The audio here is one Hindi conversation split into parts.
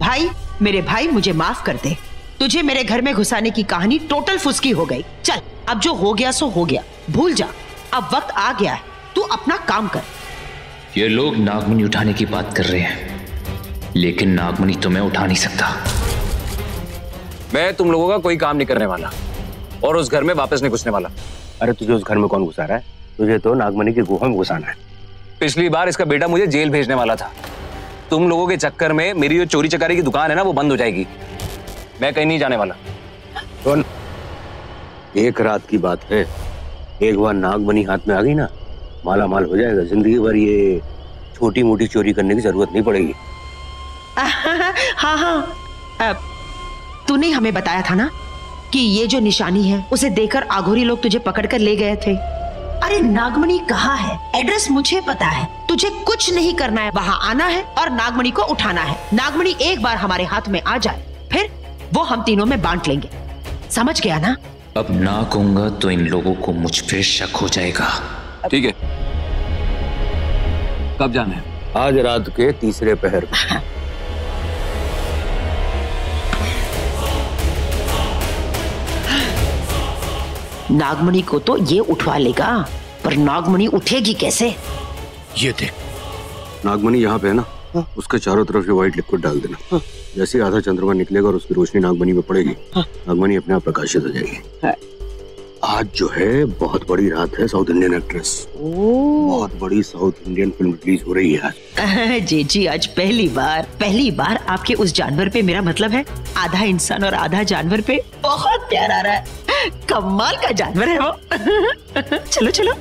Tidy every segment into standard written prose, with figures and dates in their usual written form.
भाई, मेरे भाई मुझे माफ कर दे। तुझे मेरे घर में घुसाने की कहानी टोटल फुसकी हो गई। चल, अब जो हो गया सो हो गया, भूल जा। अब वक्त आ गया है, तू अपना काम कर। ये लोग नागमणि उठाने की बात कर रहे हैं, लेकिन नागमणि तो मैं उठा नहीं सकता। मैं तुम लोगों का कोई काम नहीं करने वाला और उस घर में वापस नहीं घुसने वाला। अरे तुझे उस घर में कौन घुसा रहा है? तुझे तो नागमणि की गुफा में घुसाना है। पिछली बार इसका बेटा मुझे जेल भेजने वाला था। तुम लोगों के चक्कर में मेरी जो चोरी चकारी की दुकान है ना, वो बंद हो जाएगी। मैं कहीं नहीं जाने वाला। सुन, एक रात की बात है, एक बार नागमणि हाथ में आ गई ना, माला माल हो जाएगा। जिंदगी भर ये छोटी मोटी चोरी करने की जरूरत नहीं पड़ेगी। हाँ, तूने हमें बताया था ना कि ये जो निशानी है उसे देखकर आघोरी लोग तुझे पकड़कर ले गए थे। अरे नागमणि कहाँ है? एड्रेस मुझे पता है। तुझे कुछ नहीं करना है, वहाँ आना है और नागमणि को उठाना है। नागमणि एक बार हमारे हाथ में आ जाए, फिर वो हम तीनों में बांट लेंगे। समझ गया ना? अब ना कहूंगा तो इन लोगों को मुझ पे शक हो जाएगा। ठीक है, कब जाना है? आज रात के तीसरे पहर में। नागमणि को तो ये उठवा लेगा, पर नागमणि उठेगी कैसे? ये देख, नागमणि यहाँ पे है ना, उसके चारों तरफ ये व्हाइट लिक्विड डाल देना। जैसे ही आधा चंद्रमा निकलेगा और उसकी रोशनी नागमणि में पड़ेगी, नागमणि अपने आप प्रकाशित हो जाएगी। आज जो है बहुत बड़ी रात है। साउथ इंडियन एक्ट्रेस, बहुत बड़ी साउथ इंडियन फिल्म रिलीज हो रही है आज। जी, आज पहली बार आपके उस जानवर पे, मेरा मतलब है आधा इंसान और आधा जानवर पे बहुत प्यार आ रहा है। कमाल का जानवर है वो। चलो चलो।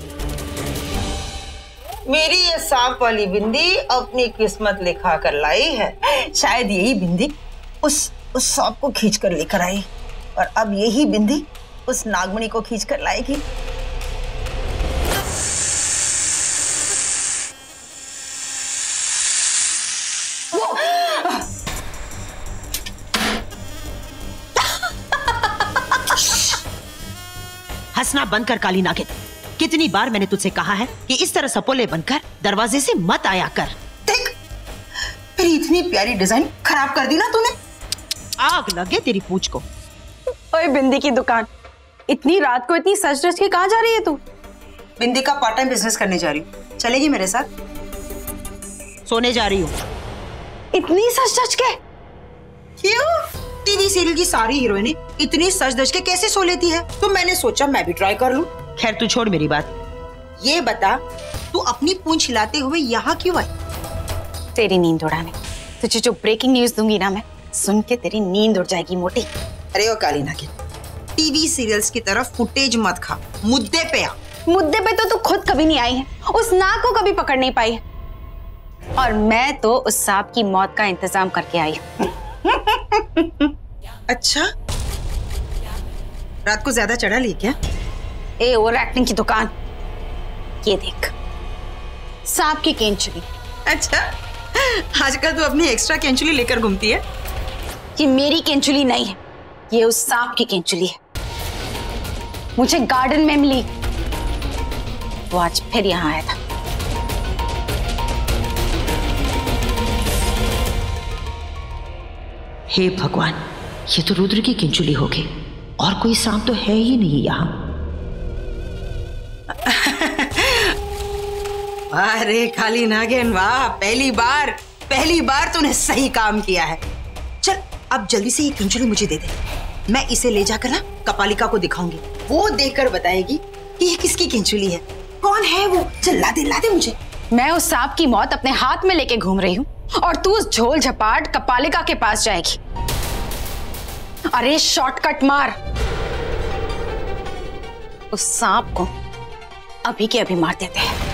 मेरी ये सांप वाली बिंदी अपनी किस्मत लिखा कर लाई है। शायद यही बिंदी उस सांप को खींच कर लेकर आई, और अब यही बिंदी उस नागमणि को खींच कर लाएगी। हंसना बंद कर काली नागिन। कितनी बार मैंने तुझसे कहा है कि इस तरह सपोले बनकर दरवाजे से मत आया कर। देख, मेरी इतनी प्यारी डिजाइन खराब कर दी ना तूने। आग लगे तेरी पूंछ को। ओए बिंदी की दुकान, इतनी रात को इतनी सज धज के कहाँ जा रही है तू? बिंदी का पार्ट टाइम बिजनेस करने जा रही हूँ। चलेगी मेरे साथ? सोने जा रही हूँ। इतनी सज धज के? क्यों? टीवी सीरियल की सारी हीरोइनें इतनी सज धज के कैसे सो लेती है? तो मैंने सोचा मैं भी ट्राई कर लूं। खैर तू छोड़ मेरी बात। ये बता, तू अपनी पूंछ हिलाते हुए यहाँ क्यों आई? तेरी नींद उड़ाने। तुझे जो ब्रेकिंग न्यूज दूंगी ना मैं, सुन के तेरी नींद उड़ जाएगी मोटी। अरे ओ काली नागिन, टीवी सीरियल्स की तरफ फुटेज मत खा, मुद्दे पे आ। मुद्दे पे तो तू खुद कभी नहीं आई है, उस नाग को कभी पकड़ नहीं पाई है, और मैं तो उस सांप की मौत का इंतजाम करके आई हूँ। अच्छा, रात को ज्यादा चढ़ा ली क्या? ए ओवर एक्टिंग की दुकान, ये देख, सांप की केंचुली। अच्छा, आजकल तू अपनी एक्स्ट्रा केंचुली लेकर घूमती है। ये मेरी केंचुली नहीं है, ये उस सांप की केंचुली है। मुझे गार्डन में मिली, वो आज फिर यहाँ आया था। हे भगवान, ये तो रुद्र की केंचुली होगी, और कोई सांप तो है ही नहीं यहाँ। अरे काली नागिन वाह, पहली बार तूने सही काम किया है। चल अब जल्दी से ये केंचुली मुझे दे दे, मैं इसे ले जाकर ना कपालिका को दिखाऊंगी। वो देखकर बताएगी कि ये किसकी केंचुली है, कौन है वो। चल ला दे मुझे। मैं उस सांप की मौत अपने हाथ में लेके घूम रही हूँ, और तू उस झोल झपाट कपालिका के पास जाएगी। अरे शॉर्टकट मार, उस सांप को अभी के अभी मार देते हैं।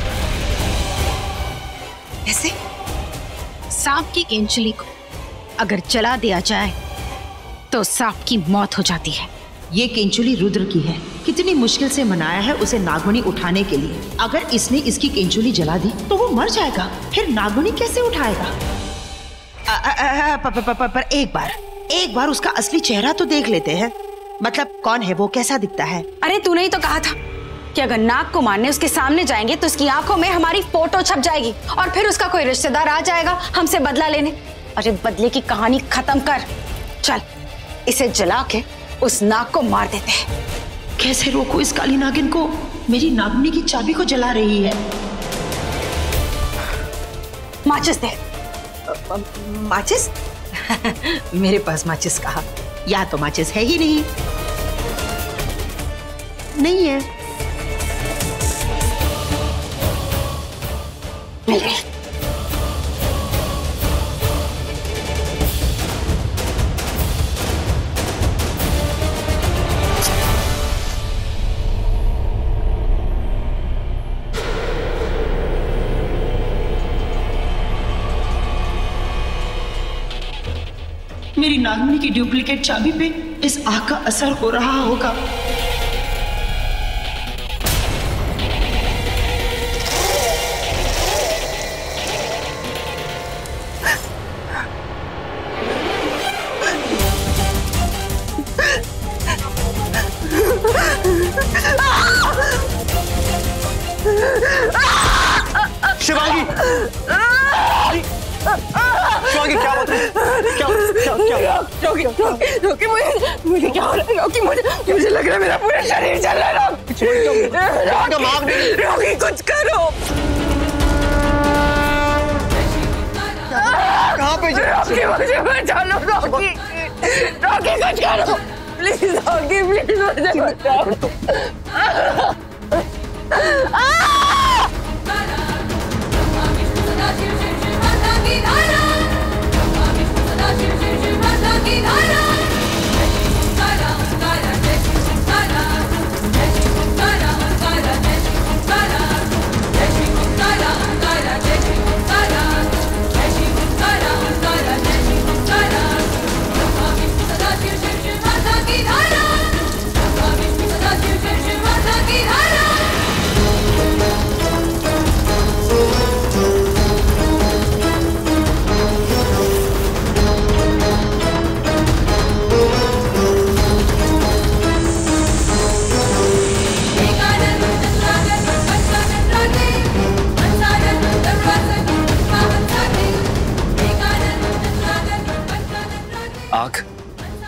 ऐसे सांप की केंचुली को अगर जला दिया जाए तो सांप की मौत हो जाती है। ये केंचुली रुद्र की है, कितनी मुश्किल से मनाया है उसे नागमणि उठाने के लिए। अगर इसने इसकी केंचुली जला दी तो वो मर जाएगा, फिर नागमणि कैसे उठाएगा? पर एक बार उसका असली चेहरा तो देख लेते हैं। मतलब कौन है वो, कैसा दिखता है? अरे तूने ही तो कहा था कि अगर नाग को मारने उसके सामने जाएंगे तो उसकी आंखों में हमारी फोटो छप जाएगी, और फिर उसका कोई रिश्तेदार आ जाएगा हमसे बदला लेने। अरे बदले की कहानी खत्म कर। चल इसे जला के उस नाग को मार देते हैं। कैसे रोकूं इस काली नागिन को? मेरी नागमणि की चाबी को जला रही है। माचिस दे। माचिस? मेरे पास माचिस कहाँ? या तो माचिस है ही नहीं। नहीं है। मिल गई। मेरी नागमणि की डुप्लीकेट चाबी पे इस आग का असर हो रहा होगा। शिवांगी, शिवांगी क्या बात है? रोकी मुझे क्या हो रहा है? रोकी मुझे लग रहा है मेरा पूरा शरीर जल रहा है। रोकी कुछ करो। कहाँ पे रोकी मुझे बचा लो। रोकी कुछ करो प्लीज। रोकी प्लीज मुझे बचाओ। आग,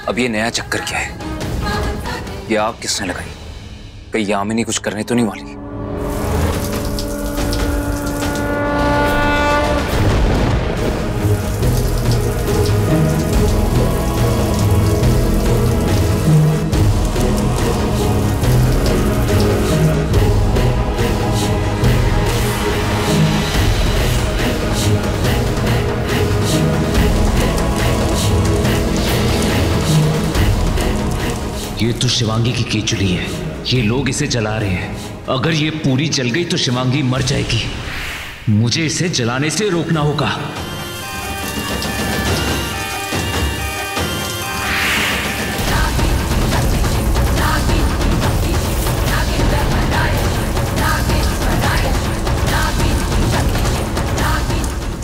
अब ये नया चक्कर क्या है? ये आग किसने लगाई? कहीं यामिनी कुछ करने तो नहीं वाली? ये तो शिवांगी की केचुली है। ये लोग इसे जला रहे हैं। अगर ये पूरी जल गई तो शिवांगी मर जाएगी। मुझे इसे जलाने से रोकना होगा।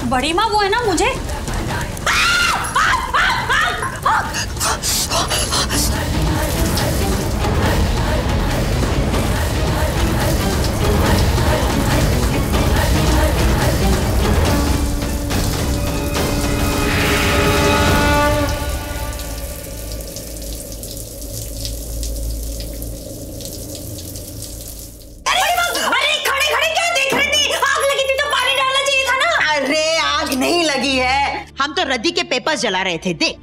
बड़ी माँ वो है ना, मुझे हम तो रद्दी के पेपर्स जला रहे थे। देख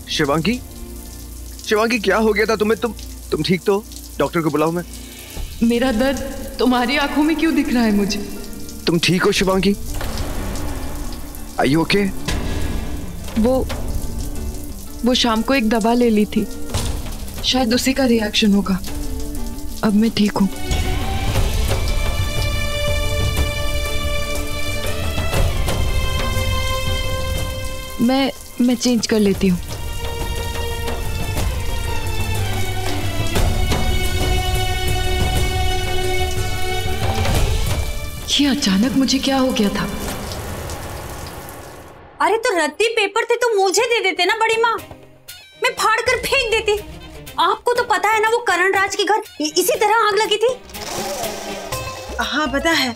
शिवांगी, शिवांगी क्या हो गया था तुम्हें? तुम ठीक तो? डॉक्टर को बुलाऊं मैं? मेरा दर्द तुम्हारी आंखों में क्यों दिख रहा है मुझे? तुम ठीक हो शिवांगी? Are you okay? वो शाम को एक दवा ले ली थी, शायद उसी का रिएक्शन होगा। अब मैं ठीक हूँ। मैं चेंज कर लेती हूँ। ये अचानक मुझे क्या हो गया था? अरे तो रद्दी पेपर थे तो मुझे दे देते ना बड़ी माँ, मैं फाड़ कर फेंक देती। आपको तो पता है ना वो करण राज के घर इसी तरह आग लगी थी। हाँ पता है,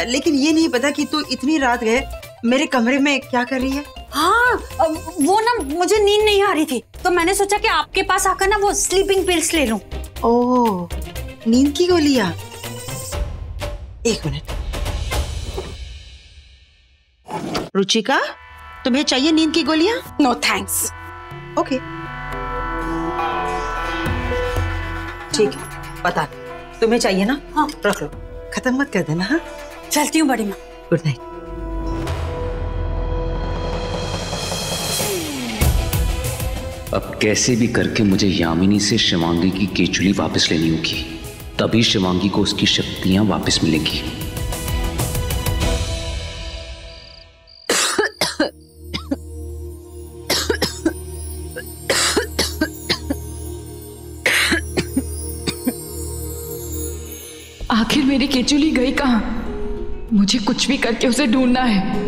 लेकिन ये नहीं पता कि तू इतनी रात गए मेरे कमरे में क्या कर रही है? हाँ, वो ना मुझे नींद नहीं आ रही थी तो मैंने सोचा कि आपके पास आकर ना वो स्लीपिंग पिल्स ले लूं। ओह, नींद की गोलियां। एक मिनट। रुचिका, तुम्हें चाहिए नींद की गोलियां? No thanks. ओके, ठीक है, बता। तुम्हें चाहिए ना? हाँ। रख लो, खत्म मत कर देना। हाँ, चलती हूँ बड़ी माँ। Good night. अब कैसे भी करके मुझे यामिनी से शिवांगी की केचुली वापस लेनी होगी, तभी शिवांगी को उसकी शक्तियां वापस मिलेंगी। आखिर मेरी केचुली गई कहाँ? मुझे कुछ भी करके उसे ढूंढना है।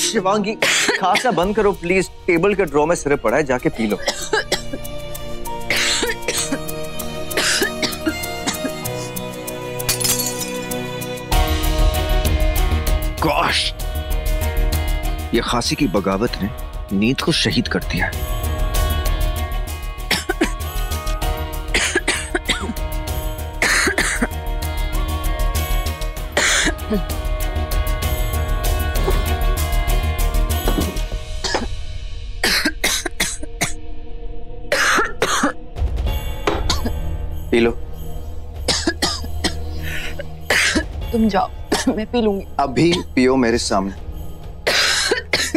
शिवांगी, खांसना बंद करो प्लीज। टेबल के ड्रॉ में सिरप पड़ा है, जाके पी लो। गॉश, ये खांसी की बगावत ने नींद को शहीद कर दिया है। P low. तुम जाओ, मैं पी लूंगी। अभी पियो मेरे सामने।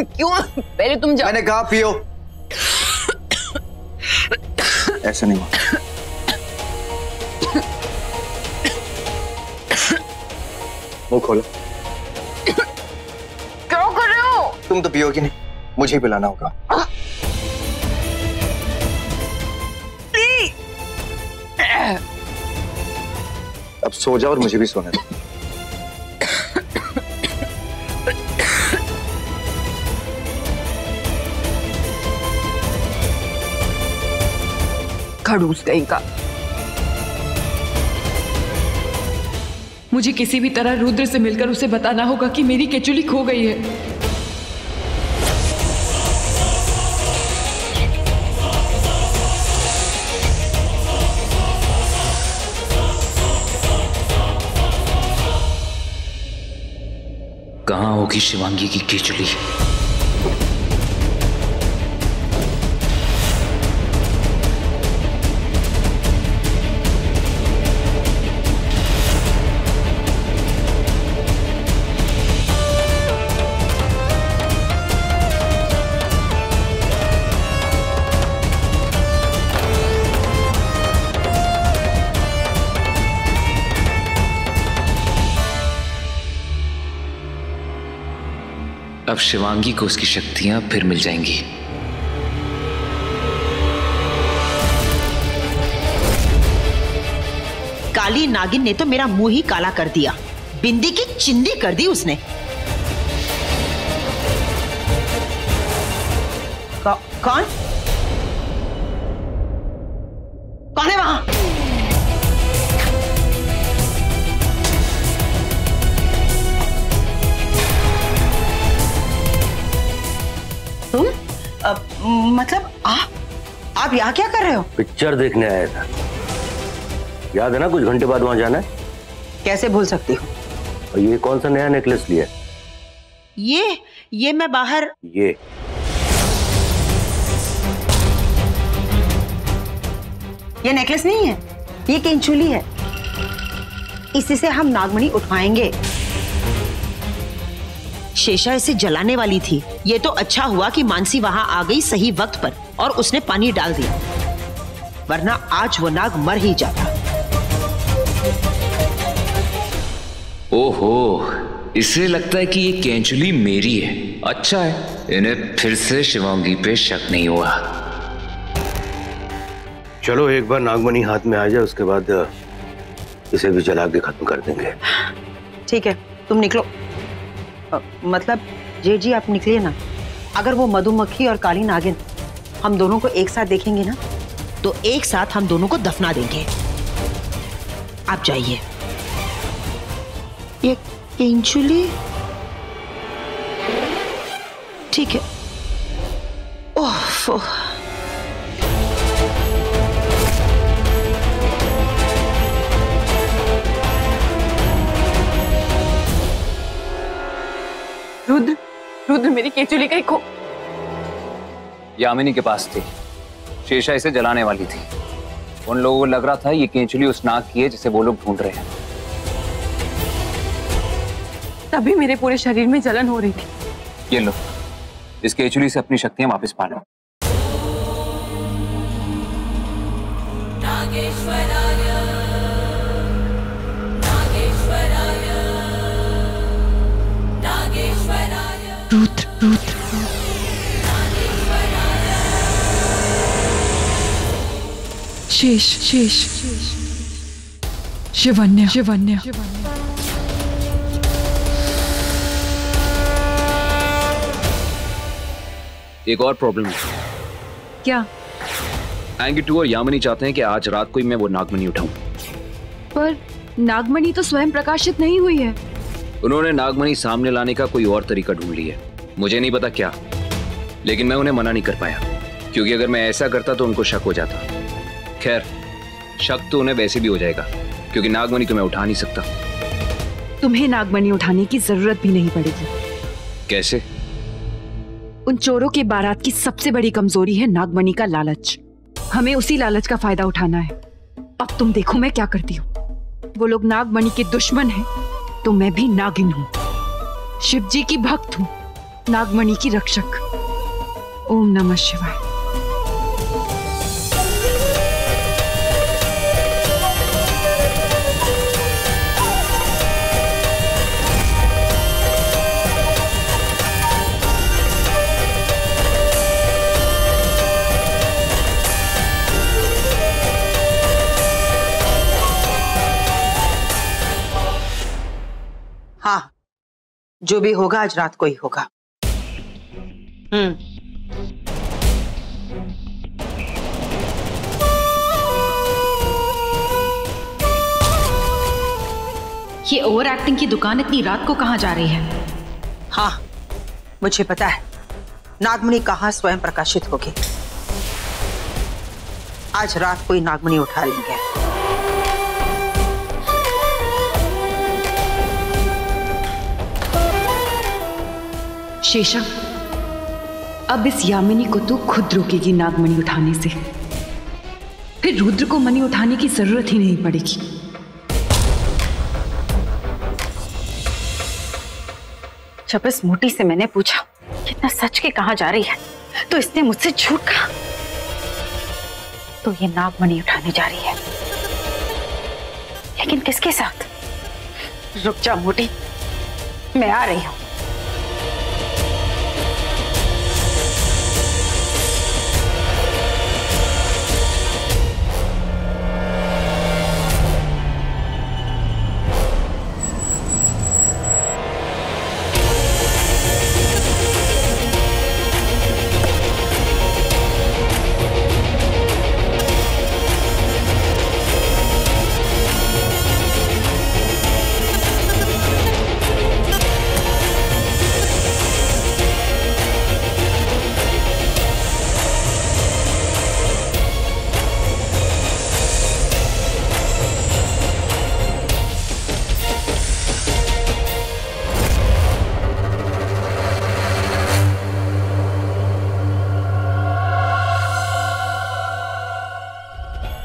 क्यों? पहले तुम जाओ। मैंने कहा पियो। ऐसा नहीं हुआ। मुंह खोलो। क्या कर रहे हो? तुम तो पियोगी नहीं, मुझे ही पिलाना होगा। अब सो जाओ और मुझे भी सोने दो। खड़ूस कहीं का। मुझे किसी भी तरह रुद्र से मिलकर उसे बताना होगा कि मेरी केचुली खो गई है। कहाँ होगी शिवांगी की केचुली? अब शिवांगी को उसकी शक्तियां फिर मिल जाएंगी। काली नागिन ने तो मेरा मुंह ही काला कर दिया, बिंदी की चिंदी कर दी उसने। कौन कौन है वहां? तुम मतलब आप यहाँ क्या कर रहे हो? पिक्चर देखने आया था। याद है ना, कुछ घंटे बाद वहां जाना है। कैसे भूल सकती हूँ। और ये कौन सा नया नेकलेस लिया? ये मैं बाहर। ये नेकलेस नहीं है, ये केंचुली है। इसी से हम नागमणि उठवाएंगे। शेषा इसे जलाने वाली थी। ये तो अच्छा हुआ कि मानसी वहां आ गई सही वक्त पर और उसने पानी डाल दिया, वरना आज वो नाग मर ही जाता। ओहो, इसे लगता है कि ये केंचुली मेरी है। अच्छा है, इन्हें फिर से शिवांगी पे शक नहीं हुआ। चलो एक बार नागमणि हाथ में आ जाए, उसके बाद इसे भी जला के खत्म कर देंगे। ठीक है, तुम निकलो। मतलब जेठ जी आप निकलिए ना। अगर वो मधुमक्खी और काली नागिन हम दोनों को एक साथ देखेंगे ना, तो एक साथ हम दोनों को दफना देंगे। आप जाइए। ये केंचुली ठीक है। ओह रुद्र, रुद्र मेरी केंचुली कहीं खो। यामिनी के पास थी, शेषा इसे जलाने वाली थी। उन लोगों को लग रहा था ये केंचुली उस नाग की है जिसे वो लोग ढूंढ रहे हैं। तभी मेरे पूरे शरीर में जलन हो रही थी। ये लो, इस केंचुली से अपनी शक्तियां वापस पा लो। रुद्र, रुद्र, शेष, शेष, शिवन्य, शिवन्य। एक और प्रॉब्लम है। क्या? एंगिटू और यामिनी चाहते हैं कि आज रात को ही मैं वो नागमणि उठाऊं। पर नागमणि तो स्वयं प्रकाशित नहीं हुई है। उन्होंने नागमणि सामने लाने का कोई और तरीका ढूंढ लिया है, मुझे नहीं पता क्या, लेकिन मैं उन्हें मना नहीं कर पाया, क्योंकि अगर मैं ऐसा करता तो उनको शक हो जाता। खैर, शक तो उन्हें वैसे भी हो जाएगा, क्योंकि नागमणि तो मैं उठा नहीं सकता। तुम्हें नागमणि उठाने की जरूरत भी नहीं पड़ेगी। कैसे? उन चोरों के बारात की सबसे बड़ी कमजोरी है नागमणि का लालच। हमें उसी लालच का फायदा उठाना है। अब तुम देखो मैं क्या करती हूँ। वो लोग नागमणि के दुश्मन हैं, तो मैं भी नागिन हूँ, शिव जी की भक्त हूँ, नागमणि की रक्षक। ओम नमः शिवाय। हाँ, जो भी होगा आज रात को ही होगा। ये ओवर एक्टिंग की दुकान इतनी रात को कहाँ जा रही है? हाँ, मुझे पता है नागमणि कहाँ स्वयं प्रकाशित होगी। आज रात को ही नागमणि उठा लेंगे। शेषा, अब इस यामिनी को तू खुद रोकेगी नागमणि उठाने से। फिर रुद्र को मणि उठाने की जरूरत ही नहीं पड़ेगी। जब इस मोटी से मैंने पूछा कितना सच के कहाँ जा रही है, तो इसने मुझसे झूठ कहा। तो ये नागमणि उठाने जा रही है, लेकिन किसके साथ? रुक जा मोटी, मैं आ रही हूं।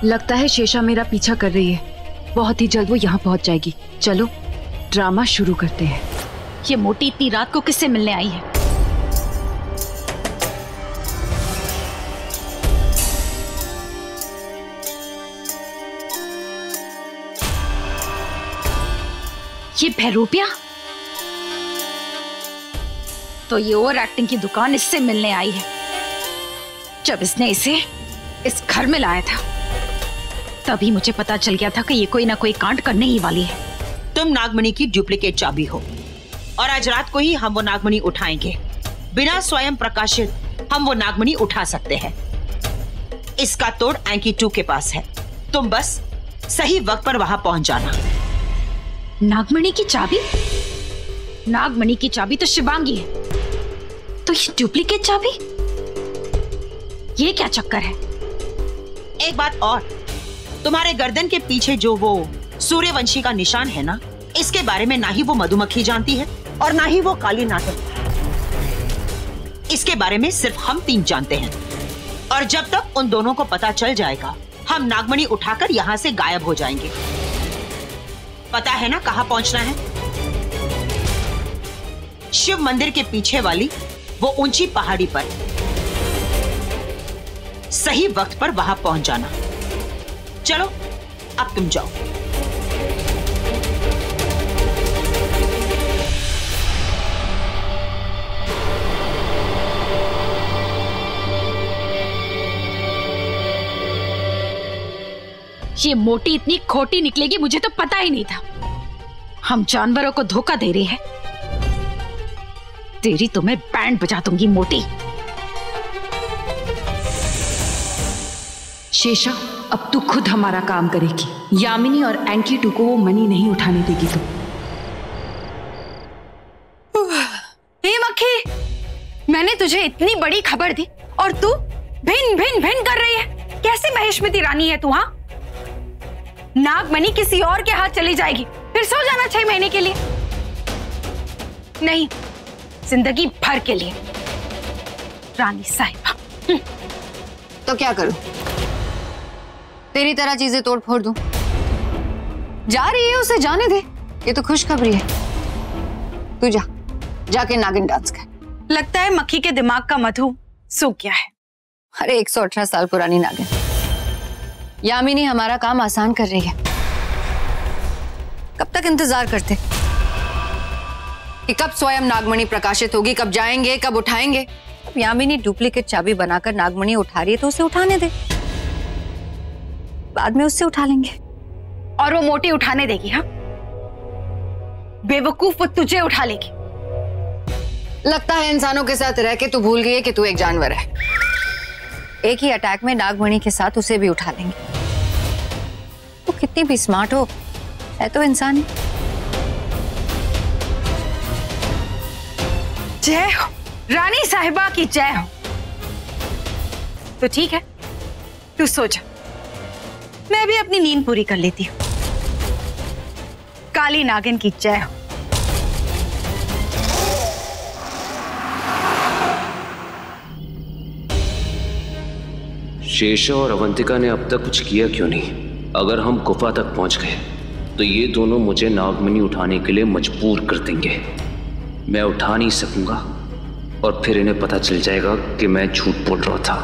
लगता है शेषा मेरा पीछा कर रही है। बहुत ही जल्द वो यहाँ पहुंच जाएगी। चलो ड्रामा शुरू करते हैं। ये मोटी इतनी रात को किससे मिलने आई है? ये भैरूपिया? तो ये ओवर एक्टिंग की दुकान इससे मिलने आई है। जब इसने इसे इस घर में लाया था, तभी मुझे पता चल गया था कि ये कोई ना कोई कांड करने ही वाली है। तुम नागमणि की डुप्लीकेट चाबी हो और आज रात को ही हम वो नागमणि उठाएंगे। बिना स्वयं प्रकाशित हम वो नागमणि उठा सकते हैं। इसका तोड़ एंकी 2 के पास है। तुम बस सही वक्त पर वहां पहुंच जाना। नागमणि की चाबी? नागमणि की चाबी तो शिवांगी है, तो ये डुप्लीकेट चाबी? ये क्या चक्कर है? एक बात और, तुम्हारे गर्दन के पीछे जो वो सूर्यवंशी का निशान है ना, इसके बारे में ना ही वो मधुमक्खी जानती है और ना ही वो काली नागिन। इसके बारे में सिर्फ हम 3 जानते हैं। और जब तक उन दोनों को पता चल जाएगा, हम नागमणि उठाकर यहाँ से गायब हो जाएंगे। पता है ना कहाँ पहुंचना है? शिव मंदिर के पीछे वाली वो ऊंची पहाड़ी पर। सही वक्त पर वहां पहुंच जाना। चलो अब तुम जाओ। ये मोटी इतनी खोटी निकलेगी मुझे तो पता ही नहीं था। हम जानवरों को धोखा दे रहे हैं। तेरी तो मैं बैंड बजा दूंगी मोटी। शेषा, अब तू खुद हमारा काम करेगी। यामिनी और एंकी 2 को वो मनी नहीं उठाने देगी तू। हे मक्खी, मैंने तुझे इतनी बड़ी खबर दी और तू भिन भिन भिन कर रही है। कैसी महेश्मती रानी है तू? हाँ, नागमणि किसी और के हाथ चली जाएगी, फिर सो जाना 6 महीने के लिए नहीं, जिंदगी भर के लिए। रानी साहिबा। तो क्या करूं? तेरी तरह चीजें तोड़ फोड़ दूं? जा रही है, उसे जाने दे। ये तो खुशखबरी है। तू जाके नागिन डांस कर। लगता है मक्खी के दिमाग का मधु सूख गया है। अरे 118 साल पुरानी नागिन। यामिनी हमारा काम आसान कर रही है। कब तक इंतजार करते कि कब स्वयं नागमणि प्रकाशित होगी, कब जाएंगे, कब उठाएंगे? अब यामिनी डुप्लीकेट चाबी बनाकर नागमणि उठा रही है तो उसे उठाने दे, बाद में उससे उठा लेंगे। और वो मोटी उठाने देगी? हाँ, बेवकूफ, वो तुझे उठा लेगी। लगता है इंसानों के साथ रह के तू भूल गई है कि तू एक जानवर है। एक ही अटैक में नागमणि के साथ उसे भी उठा लेंगे। वो कितनी भी स्मार्ट हो, है तो इंसान ही। जय हो रानी साहिबा की, जय हो। तो ठीक है, तू सो जा, मैं भी अपनी नींद पूरी कर लेती हूँ। काली नागिन की जय हो। शेषा और अवंतिका ने अब तक कुछ किया क्यों नहीं? अगर हम गुफा तक पहुंच गए तो ये दोनों मुझे नागमणि उठाने के लिए मजबूर कर देंगे। मैं उठा नहीं सकूंगा और फिर इन्हें पता चल जाएगा कि मैं झूठ बोल रहा था।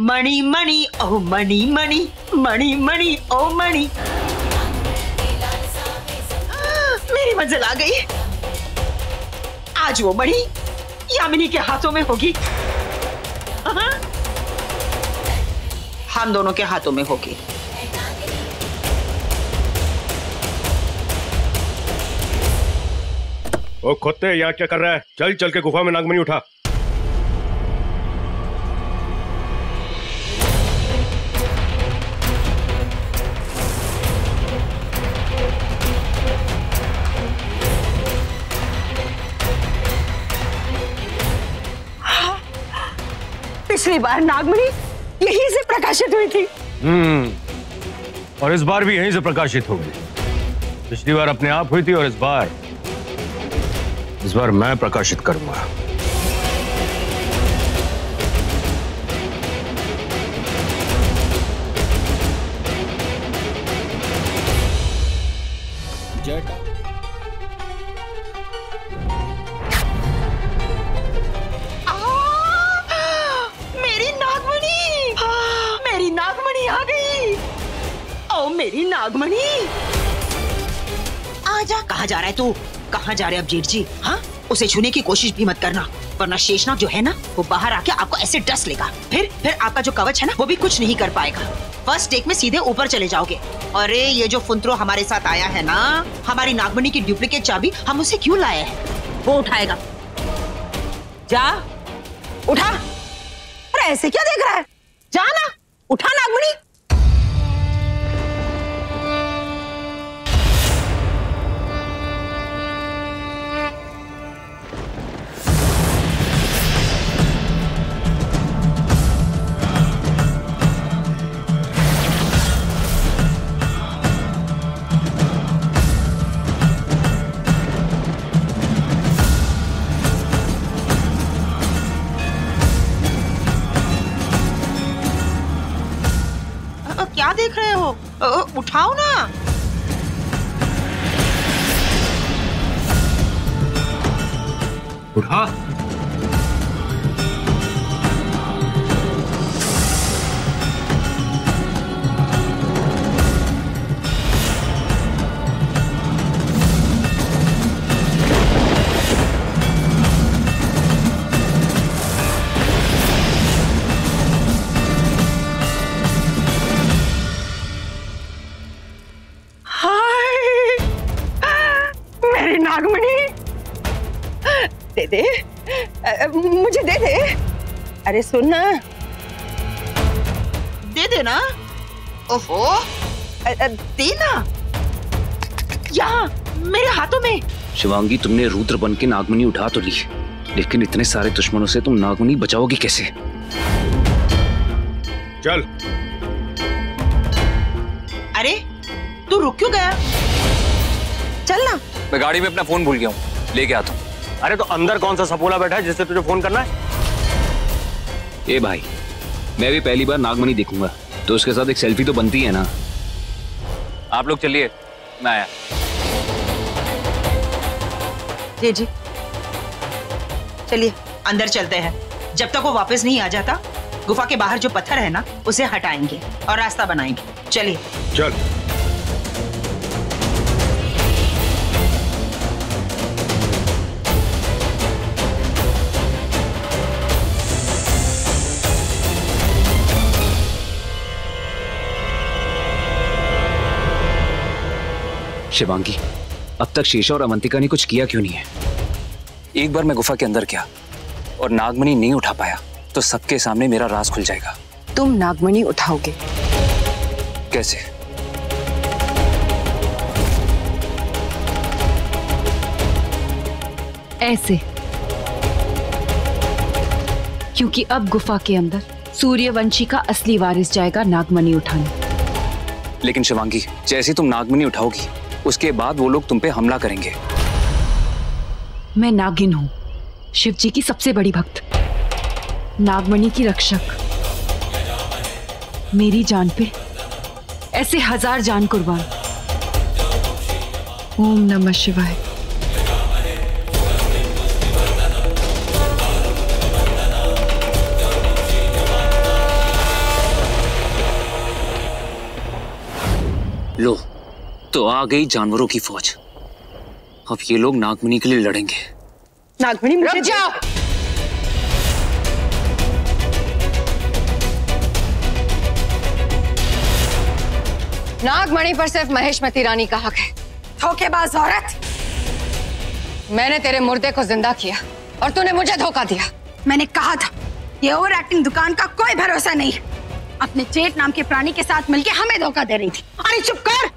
मणि मणि ओ मणि मणि, मणि मणि ओ मणि। मेरी मंजिल आ गई। आज वो मणि यामिनी के हाथों में होगी। हम दोनों के हाथों में होगी। ओ खोते, यहाँ क्या कर रहा है? चल के गुफा में नागमणि उठा। पिछली बार नागमणि यहीं से प्रकाशित हुई थी। और इस बार भी यहीं से प्रकाशित होगी। पिछली बार अपने आप हुई थी और इस बार मैं प्रकाशित करूंगा। मेरी नागमणि, आजा। कहाँ जा रहा है तू? कहाँ जा रहे अब जेठ जी? हाँ, उसे छूने की कोशिश भी मत करना, वरना शेषनाग जो है ना वो बाहर आके आपको ऐसे डस लेगा। फिर आपका जो कवच है ना वो भी कुछ नहीं कर पाएगा। फर्स्ट टेक में सीधे ऊपर चले जाओगे। अरे ये जो फुंत्रो हमारे साथ आया है ना, हमारी नागमणि की डुप्लीकेट चाबी हम उसे क्यों लाए हैं, वो उठाएगा। जा उठा। अरे ऐसे क्या देख रहा है, जा ना, उठा नागमणि। क्या देख रहे हो, उठाओ ना। उठा। दे दे, मुझे दे दे। अरे सुन ना, दे देना। ओहो, देना यहाँ मेरे हाथों में। शिवांगी, तुमने रुद्र बन के नागमणि उठा तो ली, लेकिन इतने सारे दुश्मनों से तुम नागमणि बचाओगी कैसे? चल। अरे तू रुक क्यों गया? चल ना। मैं गाड़ी में अपना फोन भूल गया हूँ, लेके आता हूँ। अरे तो अंदर कौन सा सपोला बैठा है जिससे तुझे फोन करना है? ए भाई, मैं भी पहली बार नागमणि देखूंगा तो उसके साथ एक सेल्फी तो बनती है ना। आप लोग चलिए, मैं आया। जी चलिए अंदर चलते हैं। जब तक वो वापस नहीं आ जाता, गुफा के बाहर जो पत्थर है ना उसे हटाएंगे और रास्ता बनाएंगे। चलिए। चल। शिवांगी, अब तक शेषा और अवंतिका ने कुछ किया क्यों नहीं है? एक बार मैं गुफा के अंदर गया और नागमणि नहीं उठा पाया तो सबके सामने मेरा राज खुल जाएगा। तुम नागमणि उठाओगे? कैसे? ऐसे, क्योंकि अब गुफा के अंदर सूर्यवंशी का असली वारिस जाएगा नागमणि उठाने। लेकिन शिवांगी, जैसे तुम नागमणि उठाओगी उसके बाद वो लोग तुम पे हमला करेंगे। मैं नागिन हूं, शिव जी की सबसे बड़ी भक्त, नागमणि की रक्षक। मेरी जान पे ऐसे 1000 जान कुर्बान। ओम नमः शिवाय। लो, तो आ गई जानवरों की फौज। अब ये लोग नागमणि के लिए लड़ेंगे। नागमणि, मुझे जाओ। नागमणि पर सिर्फ महेशमती रानी का हक है। धोखेबाज औरत! मैंने तेरे मुर्दे को जिंदा किया और तूने मुझे धोखा दिया। मैंने कहा था, ये ओवर एक्टिंग दुकान का कोई भरोसा नहीं। अपने चेट नाम के प्राणी के साथ मिलके हमें धोखा दे रही थी। अरे चुप कर,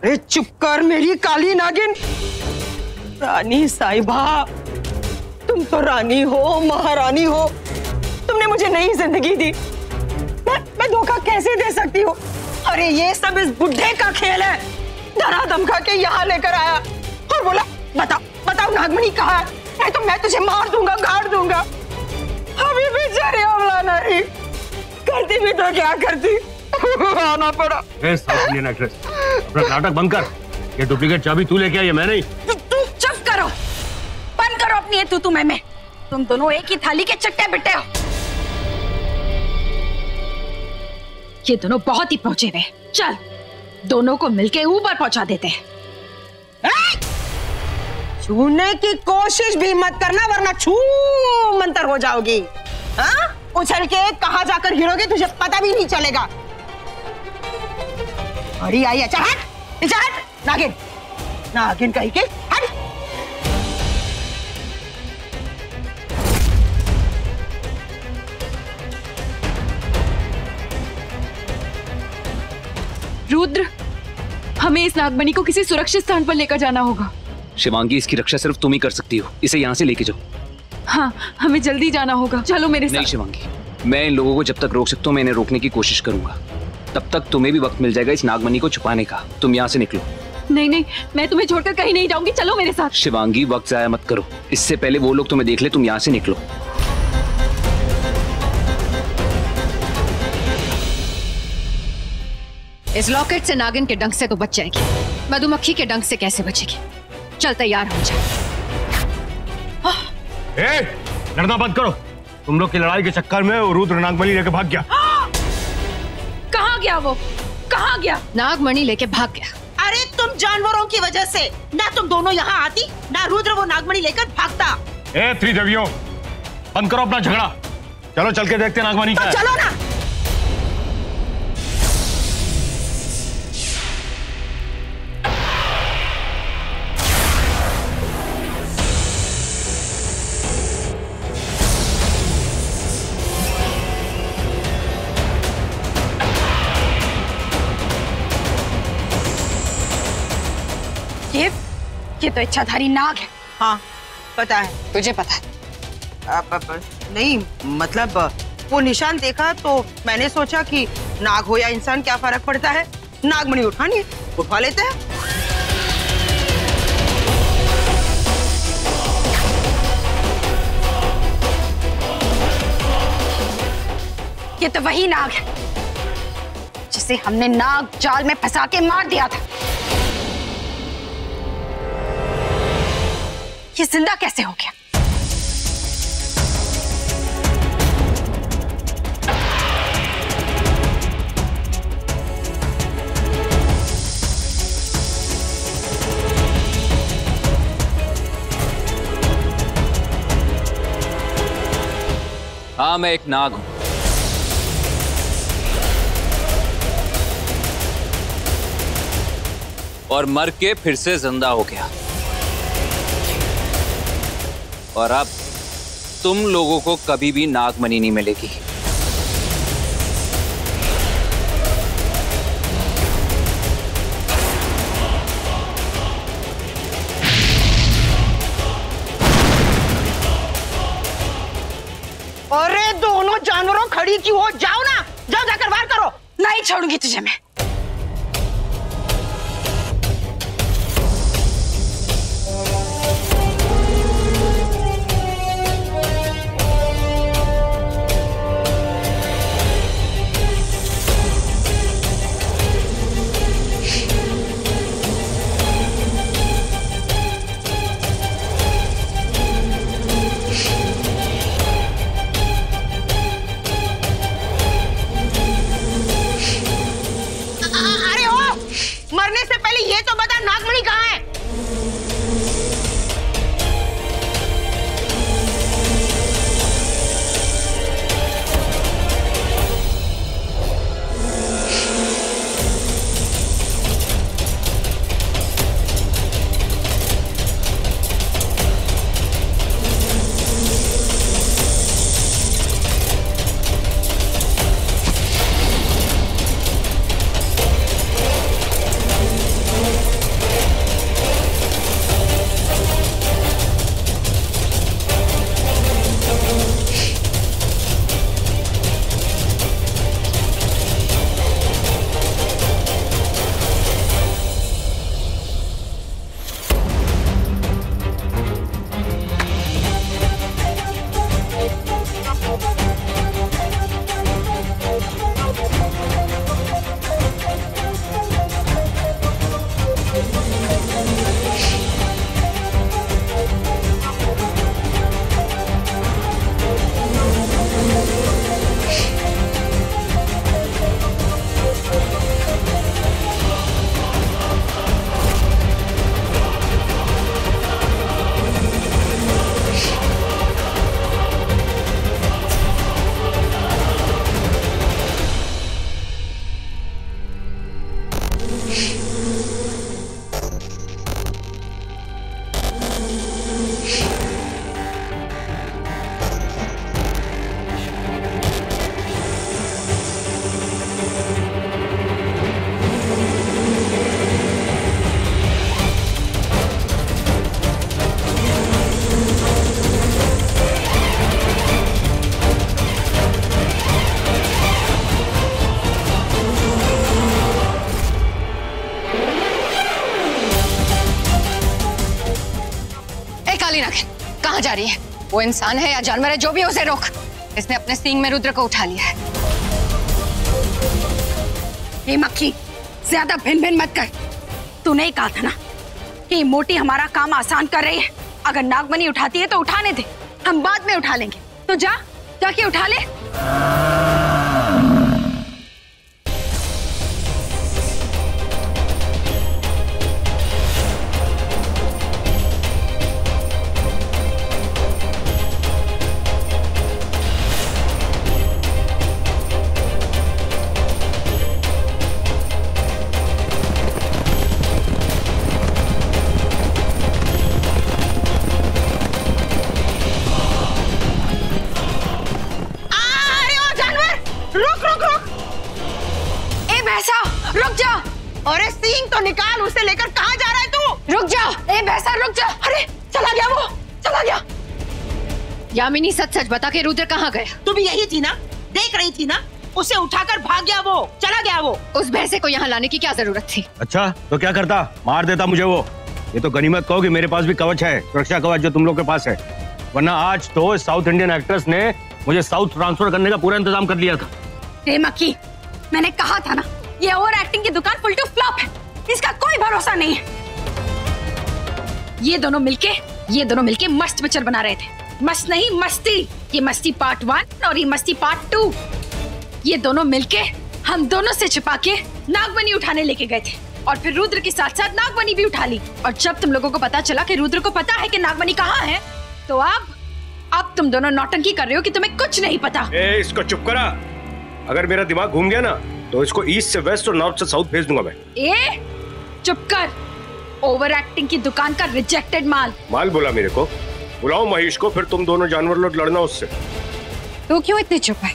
अरे चुप कर मेरी काली नागिन। रानी साहिबा, तुम तो रानी हो, महारानी हो। तुमने मुझे नई जिंदगी दी, मैं धोखा कैसे दे सकती हूँ? अरे ये सब इस बुढ़े का खेल है। डरा धमका के यहाँ लेकर आया और बोला बताओ नागमणि कहाँ है, नहीं तो मैं तुझे मार दूंगा, गाड़ दूंगा। अभी बेचारी अवला नहीं करती भी तो क्या करती, आना पड़ा। अपना नाटक बंद कर। ये डुप्लीकेट चाबी तू लेके आई है, मैं नहीं। तुम चुप करो, बंद करो अपनी ये तू मैं। तुम दोनों एक ही थाली के चट्टे बिट्टे हो। ये दोनों बहुत ही पहुंचे हुए। चल, दोनों को मिलके ऊपर पहुंचा देते हैं। छूने की कोशिश भी मत करना वरना छू मंतर हो जाओगी। हाँ? उछल के कहाँ जाकर गिरोगे तुझे पता भी नहीं चलेगा। अरे आई अच्छा हट, हट नागिन, नागिन कहीं के हट। रुद्र, हमें इस नागमणि को किसी सुरक्षित स्थान पर लेकर जाना होगा। शिवांगी, इसकी रक्षा सिर्फ तुम ही कर सकती हो। इसे यहाँ से लेके जाओ। हाँ, हमें जल्दी जाना होगा। चलो मेरे साथ। नहीं शिवांगी, मैं इन लोगों को जब तक रोक सकता हूँ मैं इन्हें रोकने की कोशिश करूंगा। तब तक तुम्हें भी वक्त मिल जाएगा इस नागमणि को छुपाने का। तुम यहाँ से निकलो। नहीं नहीं, मैं तुम्हें छोड़कर कहीं नहीं जाऊंगी। चलो मेरे साथ। शिवांगी, वक्त जाया मत करो। इससे पहले वो लोग तुम्हें देख ले। तुम यहाँ से निकलो। इस लॉकेट से नागिन के डंक से तो बच जाएगी, मधुमक्खी के डंक से कैसे बचेगी? चल तैयार हो जा। लड़ना बंद करो। तुम लोग की लड़ाई के चक्कर में वो रुद्र नागमणि लेके भाग गया। कहाँ गया वो? कहाँ गया? नागमणि लेके भाग गया। अरे तुम जानवरों की वजह से ना तुम दोनों यहाँ आती ना रुद्र वो नागमणि लेकर भागता। त्रिदेवियों, बंद करो अपना झगड़ा। चलो चल के देखते नागमणि क्या है। चलो ना। ये तो इच्छाधारी नाग है। हाँ पता है। तुझे पता है? नहीं मतलब वो निशान देखा तो मैंने सोचा कि नाग हो या इंसान क्या फर्क पड़ता है, नागमणि उठानी उठवा लेते हैं। ये तो वही नाग है जिसे हमने नाग जाल में फंसा के मार दिया था। ये जिंदा कैसे हो गया? हाँ, मैं एक नाग हूं और मर के फिर से जिंदा हो गया। और अब तुम लोगों को कभी भी नागमणि नहीं मिलेगी। अरे दोनों जानवरों खड़ी क्यों हो? जाओ ना, जाओ जाकर वार करो। नहीं छोड़ूंगी तुझे मैं। कहाँ जा रही है? वो इंसान है या जानवर है, जो भी उसे रोक। इसने अपने सींग में रुद्र को उठा लिया है। हे मक्खी, ज्यादा भिन भिन मत कर। तूने ही कहा था ना कि मोटी हमारा काम आसान कर रही है। अगर नागमणि उठाती है तो उठाने दे, हम बाद में उठा लेंगे। तो जाके उठा ले। रुक जा। अरे सींग तो निकाल, उसे लेकर कहाँ जा रहा है तू? रुक जा। ए भैंसा रुक जा। अरे चला गया, वो चला गया। यामिनी सच सच बता के रुद्र कहाँ गया? तू भी यही थी ना, देख रही थी ना? उसे उठाकर भाग गया, वो चला गया। वो उस भैंसे को यहाँ लाने की क्या जरूरत थी? अच्छा तो क्या करता, मार देता मुझे वो। ये तो गनीमत कहो कि मेरे पास भी कवच है, सुरक्षा कवच जो तुम लोग के पास है। वरना आज तो साउथ इंडियन एक्ट्रेस ने मुझे साउथ ट्रांसफर करने का पूरा इंतजाम कर लिया था। मक्खी, मैंने कहा था ना, ये ओवर एक्टिंग की दुकान फुल टू फ्लॉप है। इसका कोई भरोसा नहीं है। ये दोनों मिलके मस्त पिक्चर बना रहे थे। मस्त नहीं, मस्ती। ये मस्ती पार्ट 1 और ये मस्ती पार्ट 2। ये दोनों मिलके हम दोनों से छिपा के नागमणि उठाने लेके गए थे और फिर रुद्र के साथ साथ नागमणि भी उठा ली। और जब तुम लोगों को पता चला कि रुद्र को पता है कि नागमणि कहाँ है, तो अब तुम दोनों नौटंकी कर रहे हो कि तुम्हें कुछ नहीं पता। इसको चुप करा। अगर मेरा दिमाग घूम गया ना तो इसको ईस्ट से वेस्ट और नॉर्थ से साउथ भेज दूंगा मैं। चुप कर। ओवर एक्टिंग की दुकान का रिजेक्टेड माल बोला मेरे को। बुलाओ महेश को, फिर तुम दोनों जानवर लोग लड़ना उससे। तू क्यों इतनी चुप है?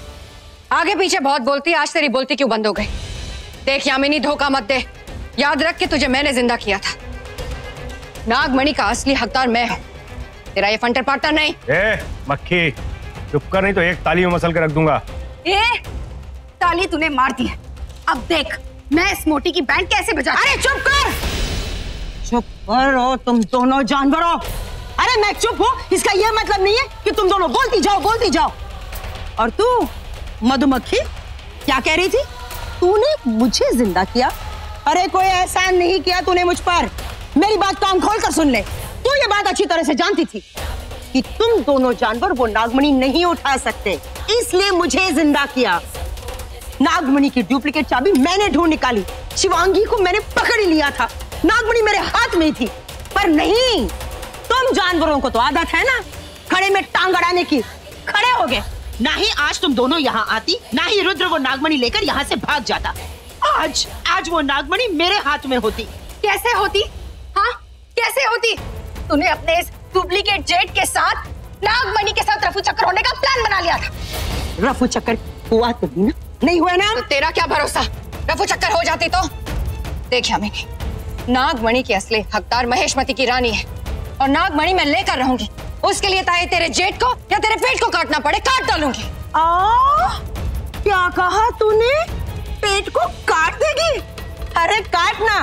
आगे पीछे बहुत बोलती, आज तेरी बोलती क्यों बंद हो गई? देख यामिनी, धोखा मत दे। याद रख के तुझे मैंने जिंदा किया था। नागमणि का असली हकदार मैं हूँ, तेरा ये फंटर पार्टनर नहीं। मक्खी चुप कर, नहीं तो एक ताली में मसल के रख दूंगा। ताली तूने मार दी है। अब देख मैं इस मोटी की बैंड कैसे बजाती। अरे चुप कर, चुप करो तुम दोनों जानवरों। अरे मैं चुप हूँ, इसका यह मतलब नहीं है कि तुम दोनों बोलती जाओ। और तू मधुमक्खी क्या कह रही थी? तूने मुझे जिंदा किया? अरे कोई एहसान नहीं किया तूने मुझ पर। मेरी बात कान खोल कर सुन ले। तू ये बात अच्छी तरह से जानती थी कि तुम दोनों जानवर वो नागमणि नहीं उठा सकते, इसलिए मुझे जिंदा किया। नागमणि की डुप्लीकेट चाबी मैंने ढूंढ निकाली, शिवांगी को मैंने पकड़ ही लिया था, नागमणि मेरे हाथ में थी। पर नहीं, तुम जानवरों को तो आदत है ना खड़े में टांग अड़ाने की। खड़े हो गए। ना ही आज तुम दोनों यहाँ आती, ना ही रुद्र वो नागमणि लेकर यहाँ से भाग जाता। आज वो नागमणि मेरे हाथ में होती। कैसे होती? हाँ कैसे होती? तूने अपने इस डुप्लीकेट जेट के साथ नागमणि के साथ रफू चक्कर होने का प्लान बना लिया था। रफू चक्कर हुआ तो नहीं ना? नहीं हुआ ना? तो तेरा क्या भरोसा रफू चक्कर हो जाती तो? देख यामिनी, नागमणि की असली हकदार महेशमती की रानी है और नागमणि मैं लेकर रहूंगी। उसके लिए चाहे तेरे जेठ को या तेरे पेट को काटना पड़े, काट डालूंगी। क्या कहा तूने? पेट को काट देगी? अरे काटना,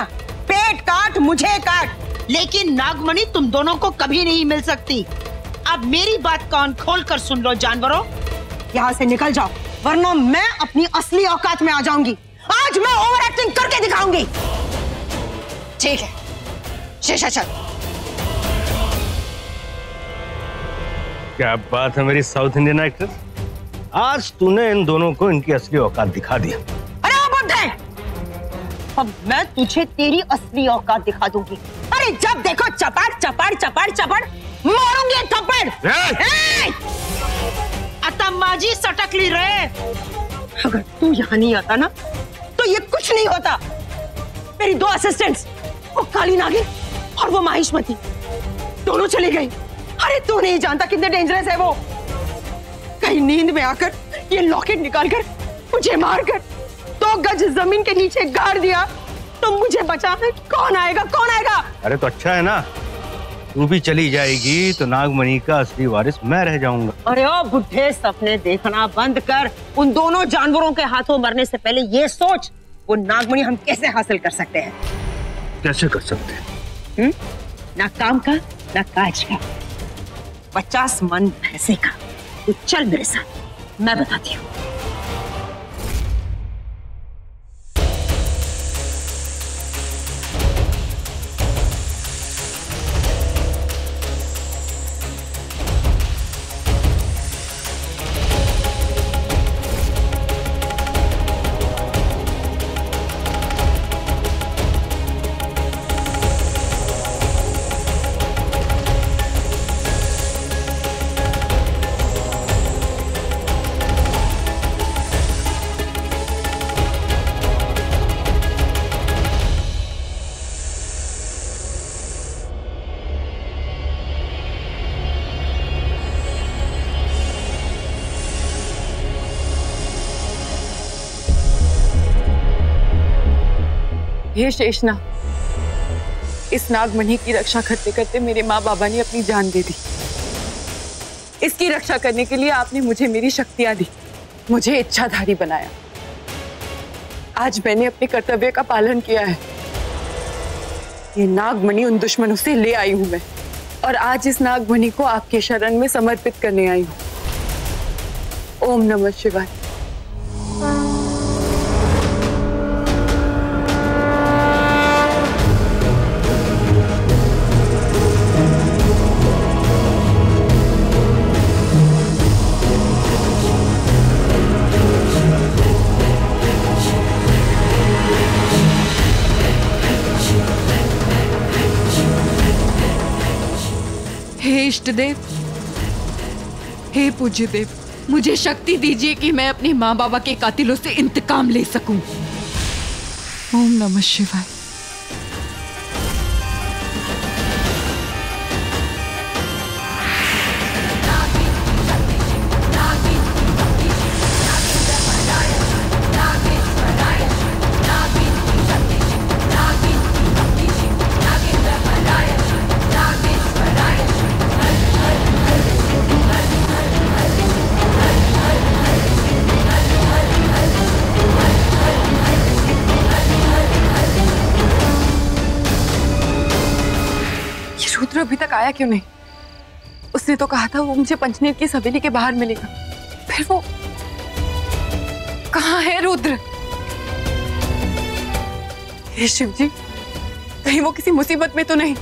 पेट काट, मुझे काट, लेकिन नागमणि तुम दोनों को कभी नहीं मिल सकती। अब मेरी बात कान खोल कर सुन लो जानवरों, यहाँ से निकल जाओ वरना मैं अपनी असली औकात में आ जाऊंगी। आज मैं ओवर एक्टिंग करके दिखाऊंगी। ठीक है, शीशा चल। क्या बात है मेरी साउथ इंडियन एक्ट्रेस, आज तूने इन दोनों को इनकी असली औकात दिखा दिया। अरे वो बुड्ढे, अब मैं तुझे तेरी असली औकात दिखा दूंगी। अरे जब देखो चपाट चपाट चपाट चपाट, मारूंगी एक थप्पड़। अतम्माजी सटक ली रे। अगर तू यहाँ नहीं आता ना तो ये कुछ नहीं होता। मेरी 2 असिस्टेंट्स, वो काली नागिन और वो महेशमती, दोनों चली गई। अरे तू नहीं जानता कितने डेंजरस है वो। कहीं नींद में आकर ये लॉकेट निकालकर मुझे मारकर 2 गज जमीन के नीचे गाड़ दिया तो मुझे बचाने कौन आएगा, कौन आएगा? अरे तो अच्छा है ना, तू भी चली जाएगी तो नागमणि का असली वारिस मैं रह जाऊंगा। अरे ओ बुढ़े, सपने देखना बंद कर। उन दोनों जानवरों के हाथों मरने से पहले ये सोच वो नागमणि हम कैसे हासिल कर सकते हैं। कैसे कर सकते हैं? ना काम का ना काज का, 50 मन पैसे का। तू चल मेरे साथ, मैं बताती हूँ। हे शेषनाग, इस नागमणि की रक्षा करते करते मेरे माँ बाबा ने अपनी जान दे दी। इसकी रक्षा करने के लिए आपने मुझे मेरी शक्तियां दी, मुझे इच्छाधारी बनाया। आज मैंने अपने कर्तव्य का पालन किया है। ये नागमणि उन दुश्मनों से ले आई हूं मैं, और आज इस नागमणि को आपके शरण में समर्पित करने आई हूं। ओम नमः शिवाय। हे इष्ट देव, हे पूज्य देव, मुझे शक्ति दीजिए कि मैं अपने माँ बाबा के कातिलों से इंतकाम ले सकूं। ओम नमः शिवाय। अभी तक आया क्यों नहीं? उसने तो कहा था वो मुझे पंचनेर की हवेली के बाहर मिलेगा। फिर वो कहाँ है रुद्र? हे शिव जी, कहीं वो किसी मुसीबत में तो नहीं?